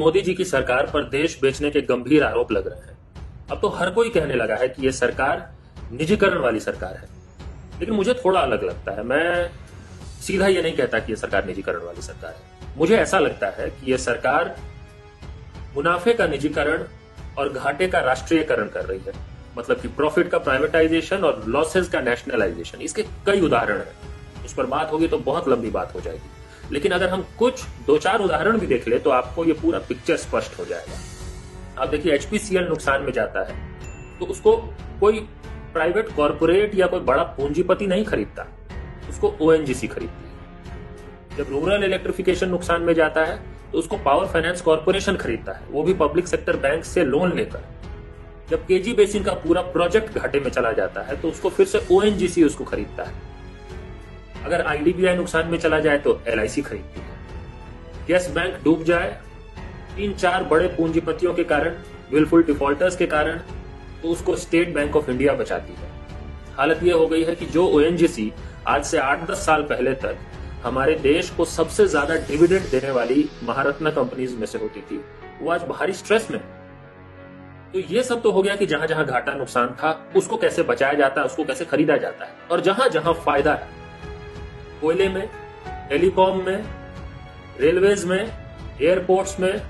मोदी जी की सरकार पर देश बेचने के गंभीर आरोप लग रहे हैं। अब तो हर कोई कहने लगा है कि यह सरकार निजीकरण वाली सरकार है, लेकिन मुझे थोड़ा अलग लगता है। मैं सीधा ये नहीं कहता कि यह सरकार निजीकरण वाली सरकार है। मुझे ऐसा लगता है कि यह सरकार मुनाफे का निजीकरण और घाटे का राष्ट्रीयकरण कर रही है। मतलब कि प्रॉफिट का प्राइवेटाइजेशन और लॉसेस का नेशनलाइजेशन। इसके कई उदाहरण हैं, उस पर बात होगी तो बहुत लंबी बात हो जाएगी, लेकिन अगर हम कुछ दो चार उदाहरण भी देख ले तो आपको ये पूरा पिक्चर स्पष्ट हो जाएगा। आप देखिए, एचपीसीएल नुकसान में जाता है तो उसको कोई प्राइवेट कॉर्पोरेट या कोई बड़ा पूंजीपति नहीं खरीदता, उसको ओएनजीसी खरीदती है। जब रूरल इलेक्ट्रिफिकेशन नुकसान में जाता है तो उसको पावर फाइनेंस कॉर्पोरेशन खरीदता है, वो भी पब्लिक सेक्टर बैंक से लोन लेकर। जब केजी बेसिन का पूरा प्रोजेक्ट घाटे में चला जाता है तो उसको फिर से ओएनजीसी उसको खरीदता है। अगर आईडीबीआई नुकसान में चला जाए तो एलआईसी खरीदती है। यस बैंक डूब जाए 3-4 बड़े पूंजीपतियों के कारण, विलफुल डिफॉल्टर्स के कारण, तो उसको स्टेट बैंक ऑफ इंडिया बचाती है। हालत यह हो गई है कि जो ओएनजीसी आज से 8-10 साल पहले तक हमारे देश को सबसे ज्यादा डिविडेंड देने वाली महारत्न कंपनीज में से होती थी, वो आज भारी स्ट्रेस में। तो ये सब तो हो गया कि जहां जहां घाटा नुकसान था उसको कैसे बचाया जाता है, उसको कैसे खरीदा जाता है। और जहां जहां फायदा है, कोयले में, टेलीकॉम में, रेलवेज में, एयरपोर्ट्स में,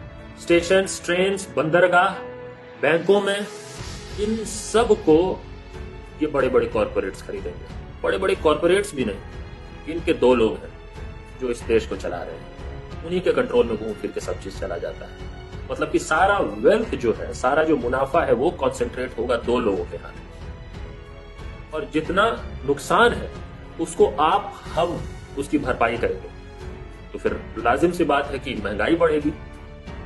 स्टेशन, ट्रेन, बंदरगाह, बैंकों में, इन सब को ये बड़े बड़े कॉर्पोरेट्स खरीदेंगे। बड़े बड़े कॉर्पोरेट्स भी नहीं, इनके 2 लोग हैं जो इस देश को चला रहे हैं, उन्हीं के कंट्रोल में घूम फिर के सब चीज चला जाता है। मतलब कि सारा वेल्थ जो है, सारा जो मुनाफा है, वो कॉन्सेंट्रेट होगा 2 लोगों के हाथ में। और जितना नुकसान है उसको हम उसकी भरपाई करेंगे। तो फिर लाजिम सी बात है कि महंगाई बढ़ेगी।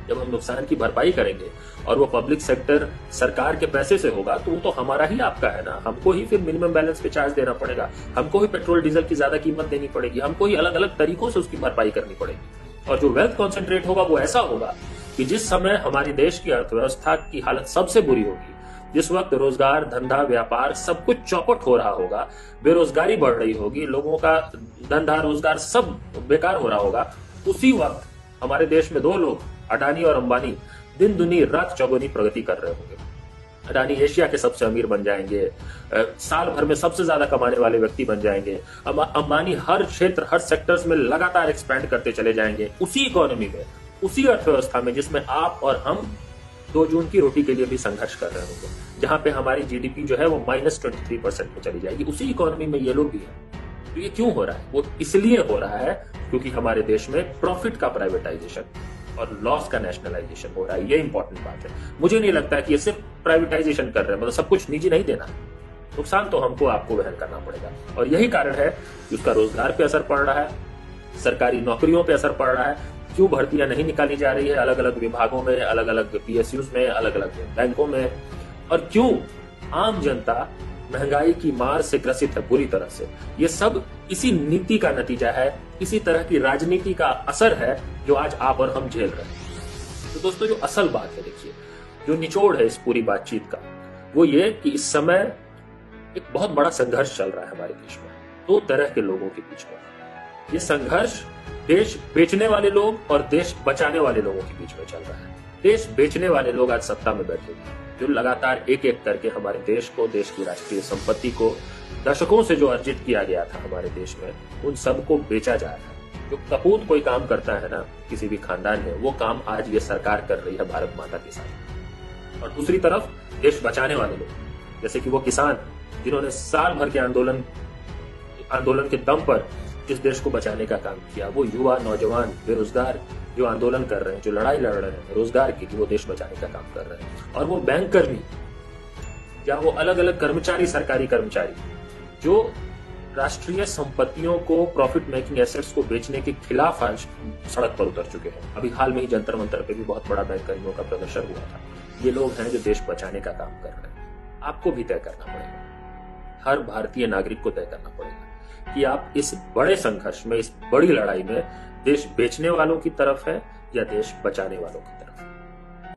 जब हम नुकसान की भरपाई करेंगे और वो पब्लिक सेक्टर सरकार के पैसे से होगा तो वो तो हमारा ही आपका है ना। हमको ही फिर मिनिमम बैलेंस पे चार्ज देना पड़ेगा, हमको ही पेट्रोल डीजल की ज्यादा कीमत देनी पड़ेगी, हमको ही अलग अलग तरीकों से उसकी भरपाई करनी पड़ेगी। और जो वेल्थ कॉन्सेंट्रेट होगा वो ऐसा होगा कि जिस समय हमारी देश की अर्थव्यवस्था की हालत सबसे बुरी होगी, जिस वक्त रोजगार, धंधा, व्यापार सब कुछ चौपट हो रहा होगा, बेरोजगारी बढ़ रही होगी, लोगों का धंधा रोजगार सब बेकार हो रहा होगा, उसी वक्त हमारे देश में 2 लोग, अडानी और अंबानी, दिन दुनी रात चौगुनी प्रगति कर रहे होंगे। अडानी एशिया के सबसे अमीर बन जाएंगे, साल भर में सबसे ज्यादा कमाने वाले व्यक्ति बन जाएंगे। अंबानी हर क्षेत्र, हर सेक्टर्स में लगातार एक्सपैंड करते चले जाएंगे, उसी इकोनॉमी में, उसी अर्थव्यवस्था में जिसमें आप और हम 2 जून की रोटी के लिए भी संघर्ष कर रहे होंगे, जहां पे हमारी जीडीपी जो है वो -23% में चली जाएगी। उसी इकोनॉमी में ये लोग भी है। तो ये क्यों हो रहा है? वो इसलिए हो रहा है क्योंकि हमारे देश में प्रॉफिट का प्राइवेटाइजेशन और लॉस का नेशनलाइजेशन हो रहा है। ये इंपॉर्टेंट बात है। मुझे नहीं लगता कि ये सिर्फ प्राइवेटाइजेशन कर रहे हैं, मतलब सब कुछ निजी नहीं देना, नुकसान तो हमको आपको वहन करना पड़ेगा। और यही कारण है कि उसका रोजगार पे असर पड़ रहा है, सरकारी नौकरियों पे असर पड़ रहा है। क्यों भर्तियां नहीं निकाली जा रही है अलग अलग विभागों में, अलग अलग पीएसयूज में, अलग अलग बैंकों में, और क्यों आम जनता महंगाई की मार से ग्रसित है बुरी तरह से। ये सब इसी नीति का नतीजा है, इसी तरह की राजनीति का असर है जो आज आप और हम झेल रहे हैं। तो दोस्तों, जो असल बात है, देखिए, जो निचोड़ है इस पूरी बातचीत का, वो ये कि इस समय एक बहुत बड़ा संघर्ष चल रहा है हमारे देश में, 2 तरह के लोगों के बीच में। ये संघर्ष देश बेचने वाले लोग और देश बचाने वाले लोगों के बीच में चल रहा है। देश बेचने वाले लोग आज सत्ता में बैठे हैं, जो लगातार एक एक करके हमारे देश को, देश की राष्ट्रीय संपत्ति को, दशकों से जो अर्जित किया गया था हमारे देश में, उन सबको बेचा जा रहा है। जो कपूत कोई काम करता है ना किसी भी खानदान में, वो काम आज ये सरकार कर रही है भारत माता के साथ। और दूसरी तरफ देश बचाने वाले लोग, जैसे कि वो किसान जिन्होंने साल भर के आंदोलन के दम पर इस देश को बचाने का काम किया, वो युवा, नौजवान, बेरोजगार जो आंदोलन कर रहे हैं, जो लड़ाई लड़ रहे हैं रोजगार की, वो देश बचाने का काम कर रहे हैं। और वो बैंक कर्मी या वो अलग अलग कर्मचारी, सरकारी कर्मचारी जो राष्ट्रीय संपत्तियों को, प्रॉफिट मेकिंग एसेट्स को बेचने के खिलाफ आज सड़क पर उतर चुके हैं। अभी हाल में ही जंतर मंतर पे भी बहुत बड़ा बैंक कर्मियों का प्रदर्शन हुआ था। ये लोग हैं जो देश बचाने का काम कर रहे हैं। आपको भी तय करना पड़ेगा, हर भारतीय नागरिक को तय करना पड़ेगा कि आप इस बड़े संघर्ष में, इस बड़ी लड़ाई में देश बेचने वालों की तरफ है या देश बचाने वालों की तरफ।